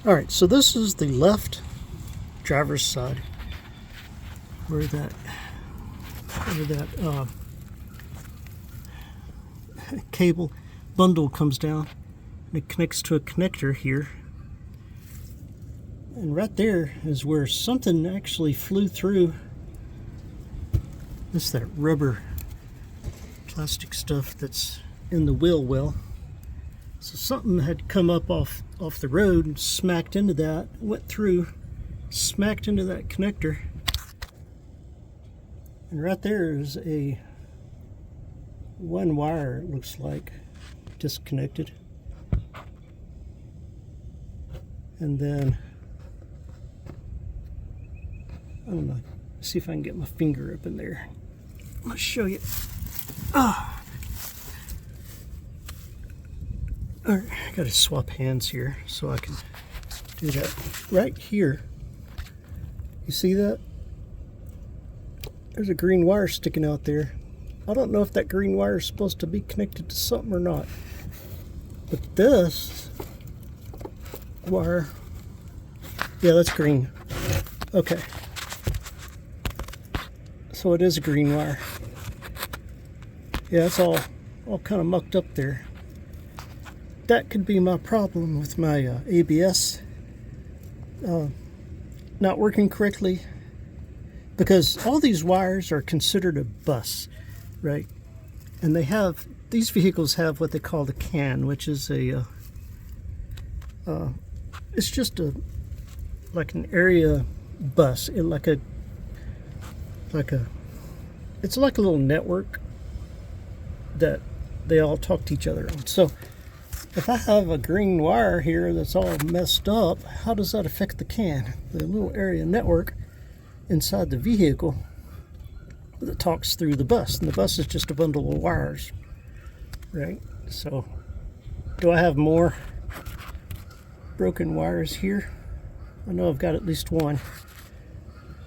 Alright, so this is the left driver's side where that cable bundle comes down and it connects to a connector here. And right there is where something actually flew through. This is that rubber plastic stuff that's in the wheel well. So something had come up off the road and smacked into that, went through, smacked into that connector. And right there is a one wire, it looks like, disconnected. And then, I don't know, see if I can get my finger up in there. I'm gonna show you. Alright, I gotta swap hands here so I can do that. Right here, you see that? There's a green wire sticking out there. I don't know if that green wire is supposed to be connected to something or not. But this wire, yeah, that's green. Okay. So it is a green wire. Yeah, it's all kind of mucked up there. That could be my problem with my ABS not working correctly, because all these wires are considered a bus, right? And they have, these vehicles have what they call the CAN, which is a it's just like an area bus, it's like a little network that they all talk to each other on. So if I have a green wire here that's all messed up, how does that affect the CAN, the little area network inside the vehicle that talks through the bus? And the bus is just a bundle of wires, right? So do I have more broken wires here? I know I've got at least one,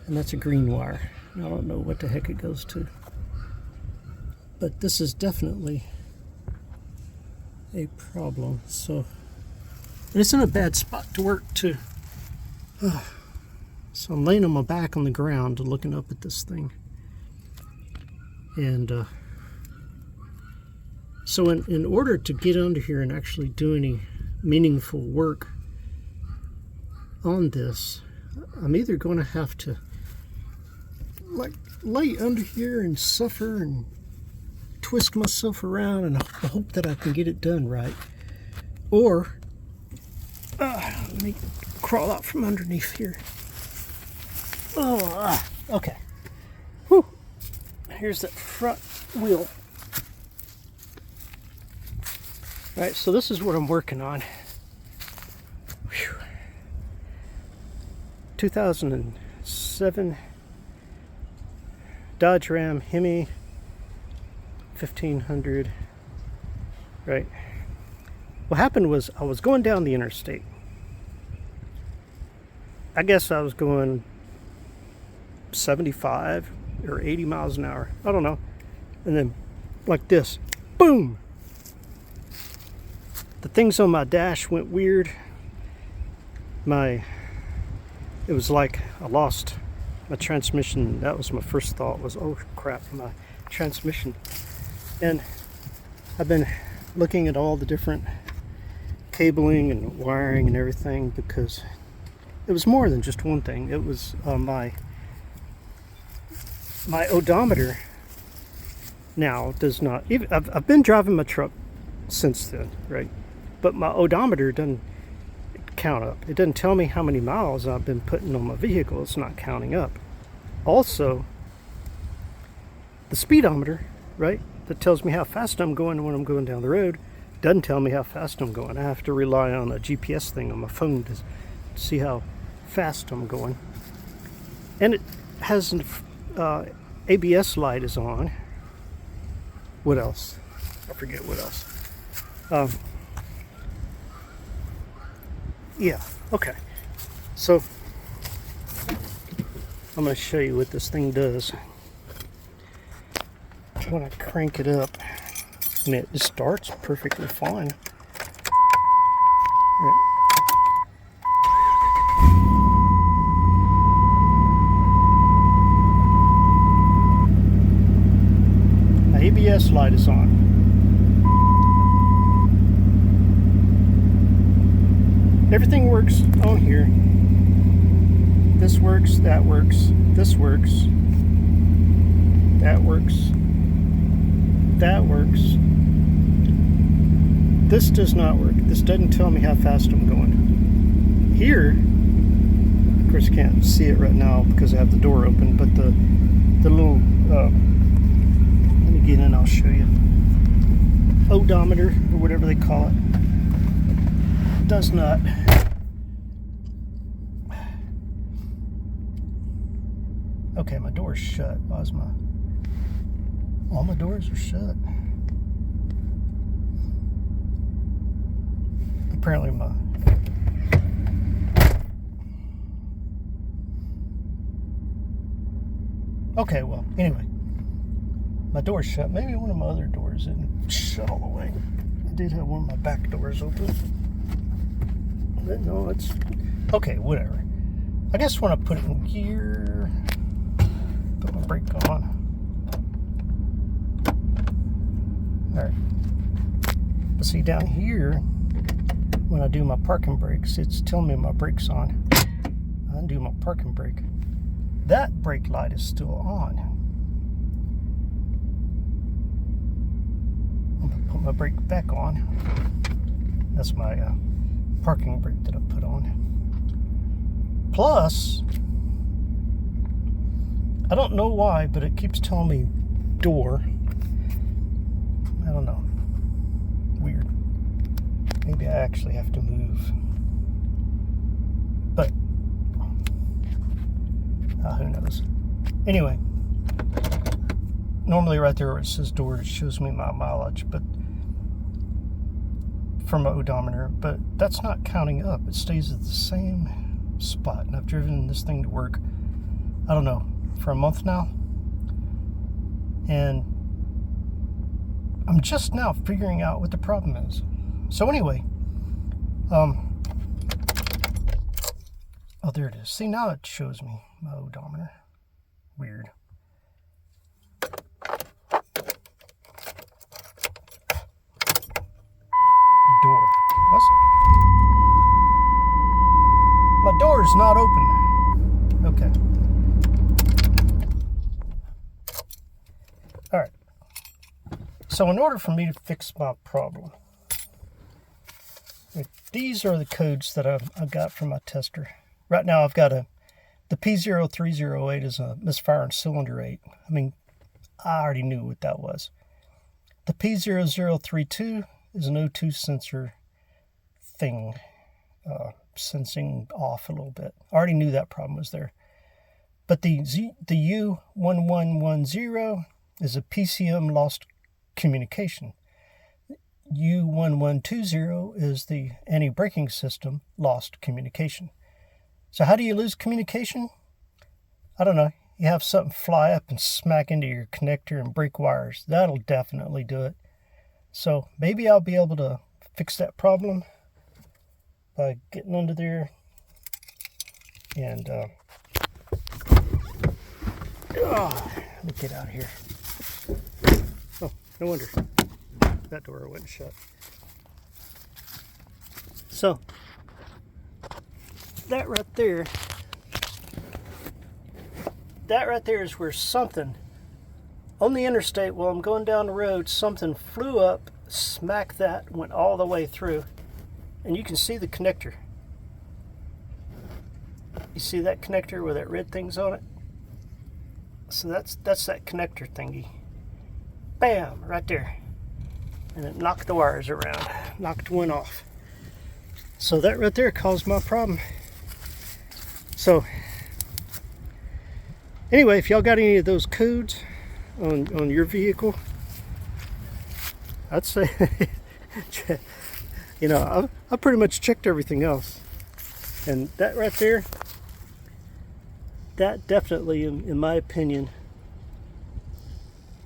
and that's a green wire. I don't know what the heck it goes to, but this is definitely a problem. So, and it's in a bad spot to work too. So I'm laying on my back on the ground looking up at this thing, and so in order to get under here and actually do any meaningful work on this, I'm either going to have to like lay under here and suffer and twist myself around and hope that I can get it done right, or let me crawl out from underneath here. Okay. Whew. Here's that front wheel. Right, so this is what I'm working on. Whew. 2007 Dodge Ram HEMI 1500. Right. What happened was I was going down the interstate. I guess I was going 75 or 80 miles an hour. I don't know. And then like this, boom! The things on my dash went weird. It was like I lost my transmission. That was my first thought, was, oh crap, my transmission. And I've been looking at all the different cabling and wiring and everything, because it was more than just one thing. It was my odometer now does not even, I've been driving my truck since then, right? But my odometer doesn't count up. It doesn't tell me how many miles I've been putting on my vehicle. It's not counting up. Also, the speedometer, right, that tells me how fast I'm going when I'm going down the road, doesn't tell me how fast I'm going. I have to rely on a GPS thing on my phone to see how fast I'm going. And it has an ABS light is on. What else? I forget what else. Yeah, okay. So I'm going to show you what this thing does. When I crank it up, and it starts perfectly fine. Right. everything works on here. This works, that works, this works, that works, that works. This does not work. This doesn't tell me how fast I'm going. Here, of course you can't see it right now because I have the door open, but the little, let me get in, I'll show you. Odometer, or whatever they call it, does not. Okay, my door's shut. Why's all my doors are shut? Apparently okay, well, anyway, my door's shut. Maybe one of my other doors isn't shut all the way. I did have one of my back doors open. But no, it's okay, whatever. I guess when I put it in gear, put my brake on. Alright. But see, down here, when I do my parking brakes, it's telling me my brake's on. I undo my parking brake. That brake light is still on. I'm going to put my brake back on. That's my parking brake that I put on. Plus, I don't know why, but it keeps telling me door. I don't know. Weird. Maybe I actually have to move. But who knows. Anyway, normally right there where it says door, it shows me my mileage, but from my odometer, but that's not counting up. It stays at the same spot. And I've driven this thing to work, I don't know, for a month now. And I'm just now figuring out what the problem is. So anyway, oh, there it is. See, now it shows me my odometer. Weird. Door. What's it? My door is not open. Okay. All right. So in order for me to fix my problem, these are the codes that I got from my tester. Right now I've got the P0308 is a misfiring cylinder 8. I mean, I already knew what that was. The P0032 is an O2 sensor thing, sensing off a little bit. I already knew that problem was there. But the U1110 is a PCM lost communication. U1120 is the anti-braking system lost communication. So how do you lose communication? I don't know. You have something fly up and smack into your connector and break wires. That'll definitely do it. So maybe I'll be able to fix that problem by getting under there and let me get out of here. Oh, no wonder that door went shut. So that right there is where something on the interstate, while I'm going down the road, something flew up, smacked that, went all the way through, and you can see the connector. You see that connector where that red thing's on it? So that's that connector thingy. Bam, right there. And it knocked the wires around, knocked one off. So that right there caused my problem. So anyway, if y'all got any of those codes on your vehicle, I'd say, you know, I pretty much checked everything else. And that right there, that definitely, in my opinion,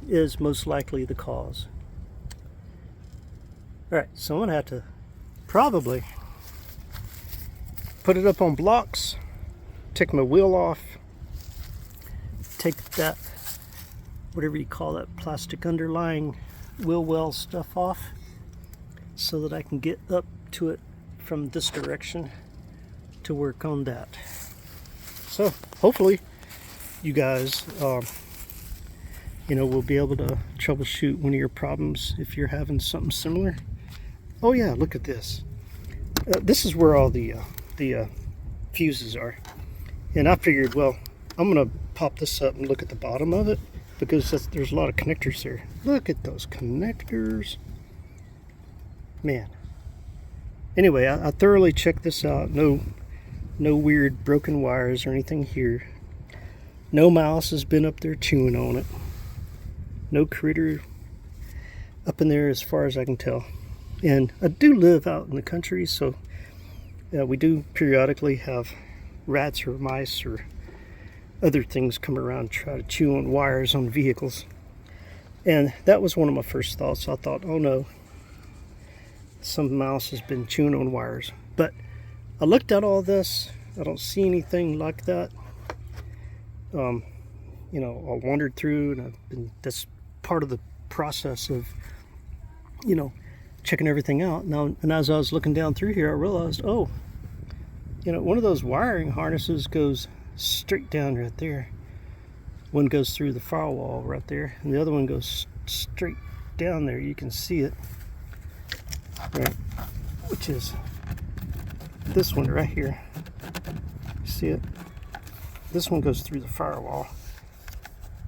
is most likely the cause. Alright, so I'm going to have to probably put it up on blocks, take my wheel off, take that, whatever you call that plastic underlying wheel well stuff off, so that I can get up to it from this direction to work on that. So hopefully you guys will be able to troubleshoot one of your problems if you're having something similar. Oh yeah, look at this. This is where all the fuses are. And I figured, well, I'm gonna pop this up and look at the bottom of it, because there's a lot of connectors there. Look at those connectors, man. Anyway, I thoroughly checked this out. No weird broken wires or anything here. No mouse has been up there chewing on it. No critter up in there as far as I can tell. And I do live out in the country, so we do periodically have rats or mice or other things come around and try to chew on wires on vehicles. And that was one of my first thoughts. I thought, oh no, some mouse has been chewing on wires. But I looked at all this. I don't see anything like that. I wandered through, and that's part of the process of, checking everything out. Now, and as I was looking down through here, I realized, oh, one of those wiring harnesses goes straight down right there. One goes through the firewall right there, and the other one goes straight down there. You can see it, right? Which is this one right here. You see it? This one goes through the firewall.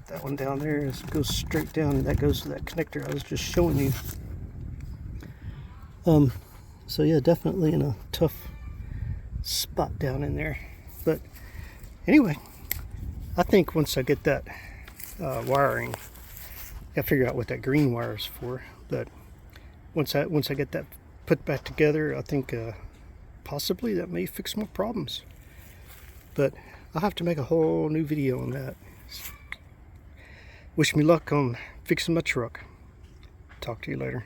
That one down there goes straight down, and that goes to that connector I was just showing you. So yeah, definitely in a tough spot down in there. But anyway, I think once I get that wiring, I figure out what that green wire is for. But once I get that put back together, I think possibly that may fix my problems. But I'll have to make a whole new video on that. Wish me luck on fixing my truck. Talk to you later.